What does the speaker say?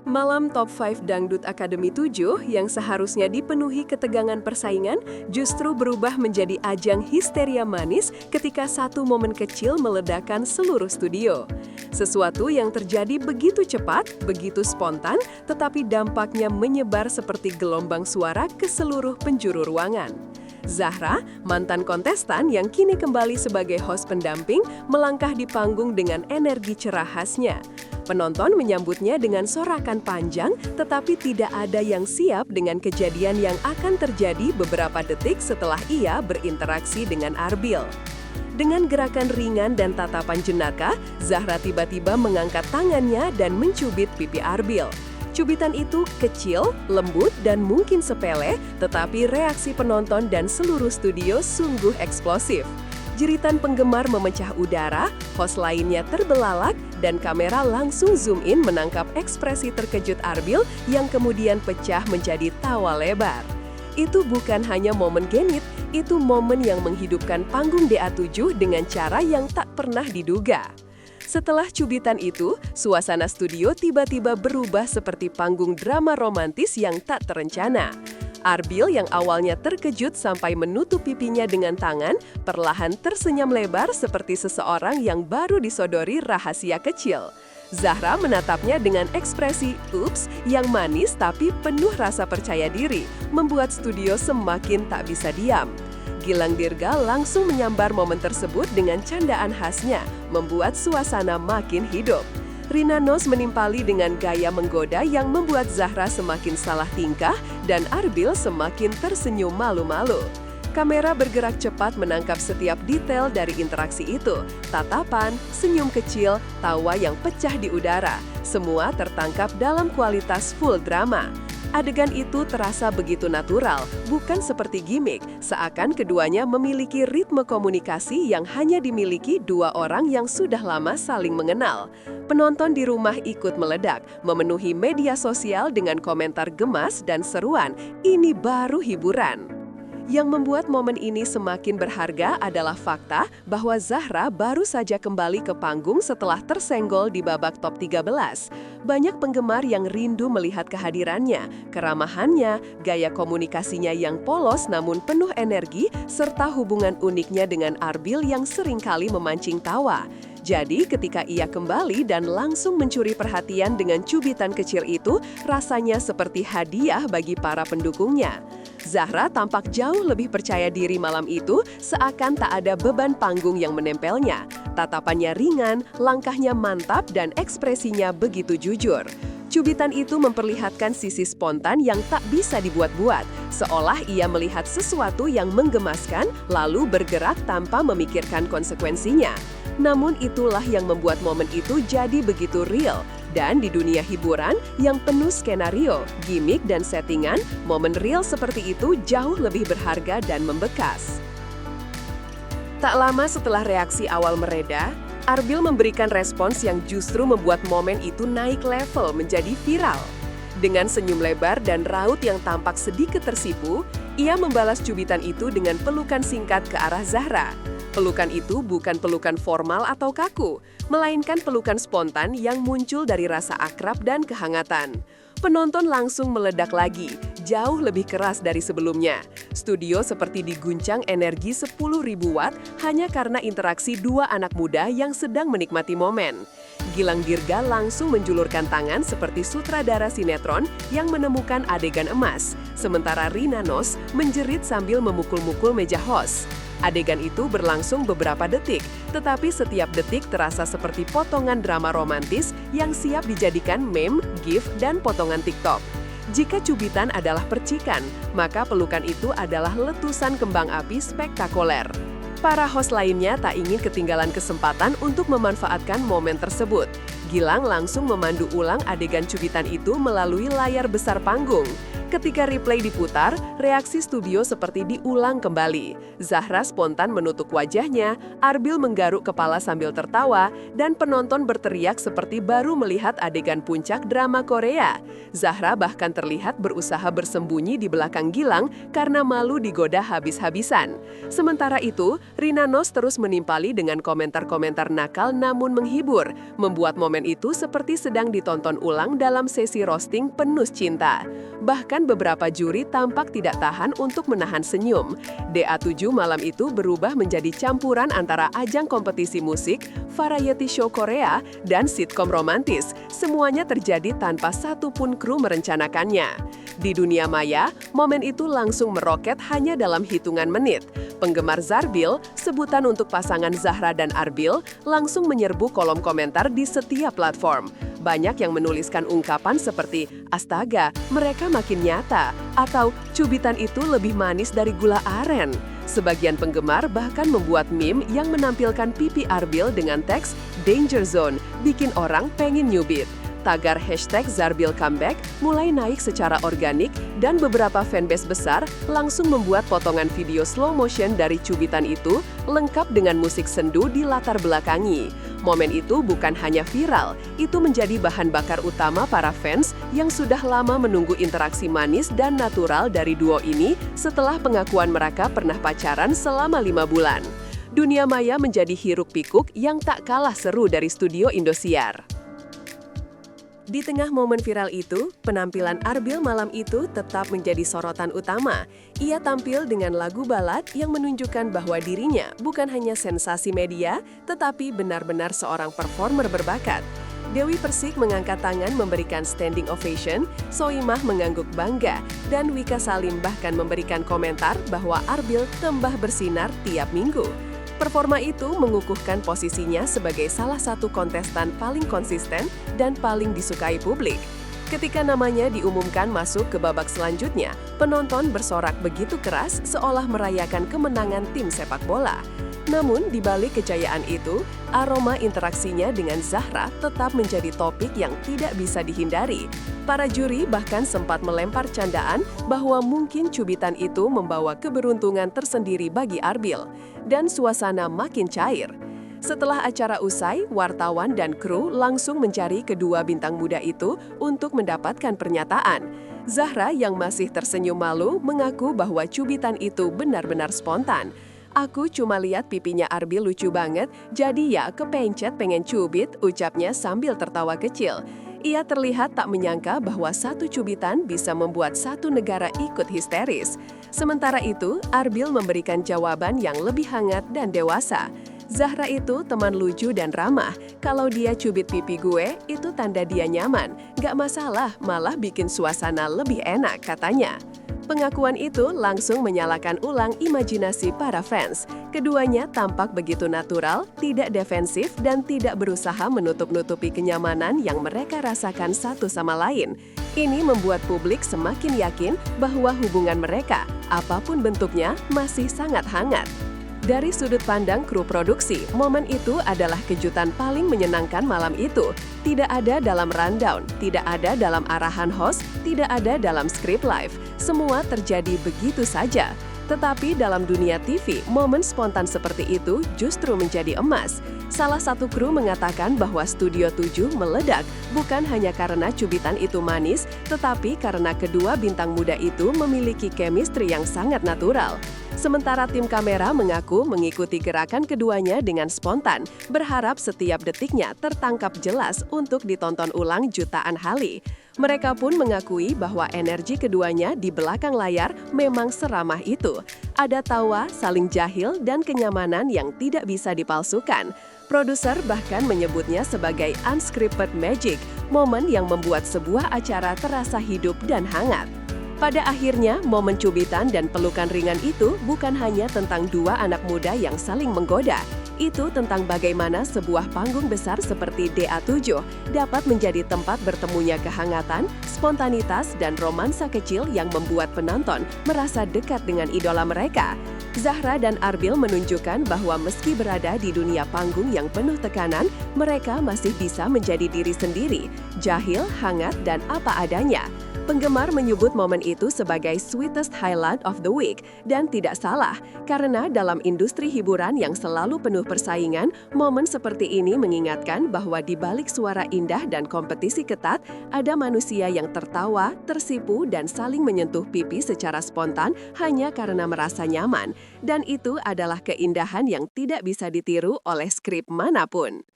Malam Top 5 Dangdut Akademi 7 yang seharusnya dipenuhi ketegangan persaingan justru berubah menjadi ajang histeria manis ketika satu momen kecil meledakkan seluruh studio. Sesuatu yang terjadi begitu cepat, begitu spontan, tetapi dampaknya menyebar seperti gelombang suara ke seluruh penjuru ruangan. Zahra, mantan kontestan yang kini kembali sebagai host pendamping, melangkah di panggung dengan energi cerah khasnya. Penonton menyambutnya dengan sorakan panjang, tetapi tidak ada yang siap dengan kejadian yang akan terjadi beberapa detik setelah ia berinteraksi dengan Arbil. Dengan gerakan ringan dan tatapan jenaka, Zahra tiba-tiba mengangkat tangannya dan mencubit pipi Arbil. Cubitan itu kecil, lembut, dan mungkin sepele, tetapi reaksi penonton dan seluruh studio sungguh eksplosif. Jeritan penggemar memecah udara, host lainnya terbelalak, dan kamera langsung zoom in menangkap ekspresi terkejut Arbil yang kemudian pecah menjadi tawa lebar. Itu bukan hanya momen genit, itu momen yang menghidupkan panggung DA7 dengan cara yang tak pernah diduga. Setelah cubitan itu, suasana studio tiba-tiba berubah seperti panggung drama romantis yang tak terencana. Arbil yang awalnya terkejut sampai menutup pipinya dengan tangan, perlahan tersenyum lebar seperti seseorang yang baru disodori rahasia kecil. Zahra menatapnya dengan ekspresi "ups" yang manis tapi penuh rasa percaya diri, membuat studio semakin tak bisa diam. Gilang Dirga langsung menyambar momen tersebut dengan candaan khasnya, membuat suasana makin hidup. Rina Nose menimpali dengan gaya menggoda yang membuat Zahra semakin salah tingkah dan Arbil semakin tersenyum malu-malu. Kamera bergerak cepat menangkap setiap detail dari interaksi itu. Tatapan, senyum kecil, tawa yang pecah di udara. Semua tertangkap dalam kualitas full drama. Adegan itu terasa begitu natural, bukan seperti gimmick, seakan keduanya memiliki ritme komunikasi yang hanya dimiliki dua orang yang sudah lama saling mengenal. Penonton di rumah ikut meledak, memenuhi media sosial dengan komentar gemas dan seruan, "Ini baru hiburan." Yang membuat momen ini semakin berharga adalah fakta bahwa Zahra baru saja kembali ke panggung setelah tersenggol di babak top 13. Banyak penggemar yang rindu melihat kehadirannya, keramahannya, gaya komunikasinya yang polos namun penuh energi, serta hubungan uniknya dengan Arbil yang seringkali memancing tawa. Jadi ketika ia kembali dan langsung mencuri perhatian dengan cubitan kecil itu, rasanya seperti hadiah bagi para pendukungnya. Zahra tampak jauh lebih percaya diri malam itu, seakan tak ada beban panggung yang menempelnya. Tatapannya ringan, langkahnya mantap, dan ekspresinya begitu jujur. Cubitan itu memperlihatkan sisi spontan yang tak bisa dibuat-buat, seolah ia melihat sesuatu yang menggemaskan, lalu bergerak tanpa memikirkan konsekuensinya. Namun itulah yang membuat momen itu jadi begitu real. Dan di dunia hiburan yang penuh skenario, gimmick, dan settingan, momen real seperti itu jauh lebih berharga dan membekas. Tak lama setelah reaksi awal mereda, Arbil memberikan respons yang justru membuat momen itu naik level menjadi viral. Dengan senyum lebar dan raut yang tampak sedikit tersipu, ia membalas cubitan itu dengan pelukan singkat ke arah Zahra. Pelukan itu bukan pelukan formal atau kaku, melainkan pelukan spontan yang muncul dari rasa akrab dan kehangatan. Penonton langsung meledak lagi, jauh lebih keras dari sebelumnya. Studio seperti diguncang energi 10.000 watt hanya karena interaksi dua anak muda yang sedang menikmati momen. Gilang Dirga langsung menjulurkan tangan seperti sutradara sinetron yang menemukan adegan emas, sementara Rina Nose menjerit sambil memukul-mukul meja host. Adegan itu berlangsung beberapa detik, tetapi setiap detik terasa seperti potongan drama romantis yang siap dijadikan meme, gif, dan potongan TikTok. Jika cubitan adalah percikan, maka pelukan itu adalah letusan kembang api spektakuler. Para host lainnya tak ingin ketinggalan kesempatan untuk memanfaatkan momen tersebut. Gilang langsung memandu ulang adegan cubitan itu melalui layar besar panggung. Ketika replay diputar, reaksi studio seperti diulang kembali. Zahra spontan menutup wajahnya, Arbil menggaruk kepala sambil tertawa, dan penonton berteriak seperti baru melihat adegan puncak drama Korea. Zahra bahkan terlihat berusaha bersembunyi di belakang Gilang karena malu digoda habis-habisan. Sementara itu, Rina Nose terus menimpali dengan komentar-komentar nakal namun menghibur, membuat momen momen itu seperti sedang ditonton ulang dalam sesi roasting penuh cinta. Bahkan beberapa juri tampak tidak tahan untuk menahan senyum. DA7 malam itu berubah menjadi campuran antara ajang kompetisi musik, variety show Korea, dan sitkom romantis. Semuanya terjadi tanpa satupun kru merencanakannya. Di dunia maya, momen itu langsung meroket hanya dalam hitungan menit. Penggemar Zarbil, sebutan untuk pasangan Zahra dan Arbil, langsung menyerbu kolom komentar di setiap platform. Banyak yang menuliskan ungkapan seperti, "Astaga, mereka makin nyata," atau "Cubitan itu lebih manis dari gula aren." Sebagian penggemar bahkan membuat meme yang menampilkan pipi Arbil dengan teks "Danger Zone", bikin orang pengen nyubit. Tagar hashtag Zarbil Comeback mulai naik secara organik dan beberapa fanbase besar langsung membuat potongan video slow motion dari cubitan itu lengkap dengan musik sendu di latar belakangi. Momen itu bukan hanya viral, itu menjadi bahan bakar utama para fans yang sudah lama menunggu interaksi manis dan natural dari duo ini setelah pengakuan mereka pernah pacaran selama 5 bulan. Dunia maya menjadi hiruk-pikuk yang tak kalah seru dari studio Indosiar. Di tengah momen viral itu, penampilan Arbil malam itu tetap menjadi sorotan utama. Ia tampil dengan lagu balad yang menunjukkan bahwa dirinya bukan hanya sensasi media, tetapi benar-benar seorang performer berbakat. Dewi Persik mengangkat tangan memberikan standing ovation, Soimah mengangguk bangga, dan Wika Salim bahkan memberikan komentar bahwa Arbil tambah bersinar tiap minggu. Performa itu mengukuhkan posisinya sebagai salah satu kontestan paling konsisten dan paling disukai publik. Ketika namanya diumumkan masuk ke babak selanjutnya, penonton bersorak begitu keras seolah merayakan kemenangan tim sepak bola. Namun, di balik kejayaan itu, aroma interaksinya dengan Zahra tetap menjadi topik yang tidak bisa dihindari. Para juri bahkan sempat melempar candaan bahwa mungkin cubitan itu membawa keberuntungan tersendiri bagi Arbil, dan suasana makin cair. Setelah acara usai, wartawan dan kru langsung mencari kedua bintang muda itu untuk mendapatkan pernyataan. Zahra yang masih tersenyum malu mengaku bahwa cubitan itu benar-benar spontan. "Aku cuma lihat pipinya Arbil lucu banget, jadi ya kepencet pengen cubit," ucapnya sambil tertawa kecil. Ia terlihat tak menyangka bahwa satu cubitan bisa membuat satu negara ikut histeris. Sementara itu, Arbil memberikan jawaban yang lebih hangat dan dewasa. "Zahra itu teman lucu dan ramah. Kalau dia cubit pipi gue, itu tanda dia nyaman. Gak masalah, malah bikin suasana lebih enak," katanya. Pengakuan itu langsung menyalakan ulang imajinasi para fans. Keduanya tampak begitu natural, tidak defensif, dan tidak berusaha menutup-nutupi kenyamanan yang mereka rasakan satu sama lain. Ini membuat publik semakin yakin bahwa hubungan mereka, apapun bentuknya, masih sangat hangat. Dari sudut pandang kru produksi, momen itu adalah kejutan paling menyenangkan malam itu. Tidak ada dalam rundown, tidak ada dalam arahan host, tidak ada dalam skrip live. Semua terjadi begitu saja. Tetapi dalam dunia TV, momen spontan seperti itu justru menjadi emas. Salah satu kru mengatakan bahwa Studio 7 meledak bukan hanya karena cubitan itu manis, tetapi karena kedua bintang muda itu memiliki chemistry yang sangat natural. Sementara tim kamera mengaku mengikuti gerakan keduanya dengan spontan, berharap setiap detiknya tertangkap jelas untuk ditonton ulang jutaan kali. Mereka pun mengakui bahwa energi keduanya di belakang layar memang seramah itu. Ada tawa, saling jahil, dan kenyamanan yang tidak bisa dipalsukan. Produser bahkan menyebutnya sebagai unscripted magic, momen yang membuat sebuah acara terasa hidup dan hangat. Pada akhirnya, momen cubitan dan pelukan ringan itu bukan hanya tentang dua anak muda yang saling menggoda. Itu tentang bagaimana sebuah panggung besar seperti DA7 dapat menjadi tempat bertemunya kehangatan, spontanitas, dan romansa kecil yang membuat penonton merasa dekat dengan idola mereka. Zahra dan Arbil menunjukkan bahwa meski berada di dunia panggung yang penuh tekanan, mereka masih bisa menjadi diri sendiri, jahil, hangat, dan apa adanya. Penggemar menyebut momen itu sebagai sweetest highlight of the week, dan tidak salah, karena dalam industri hiburan yang selalu penuh persaingan, momen seperti ini mengingatkan bahwa di balik suara indah dan kompetisi ketat, ada manusia yang tertawa, tersipu, dan saling menyentuh pipi secara spontan hanya karena merasa nyaman. Dan itu adalah keindahan yang tidak bisa ditiru oleh skrip manapun.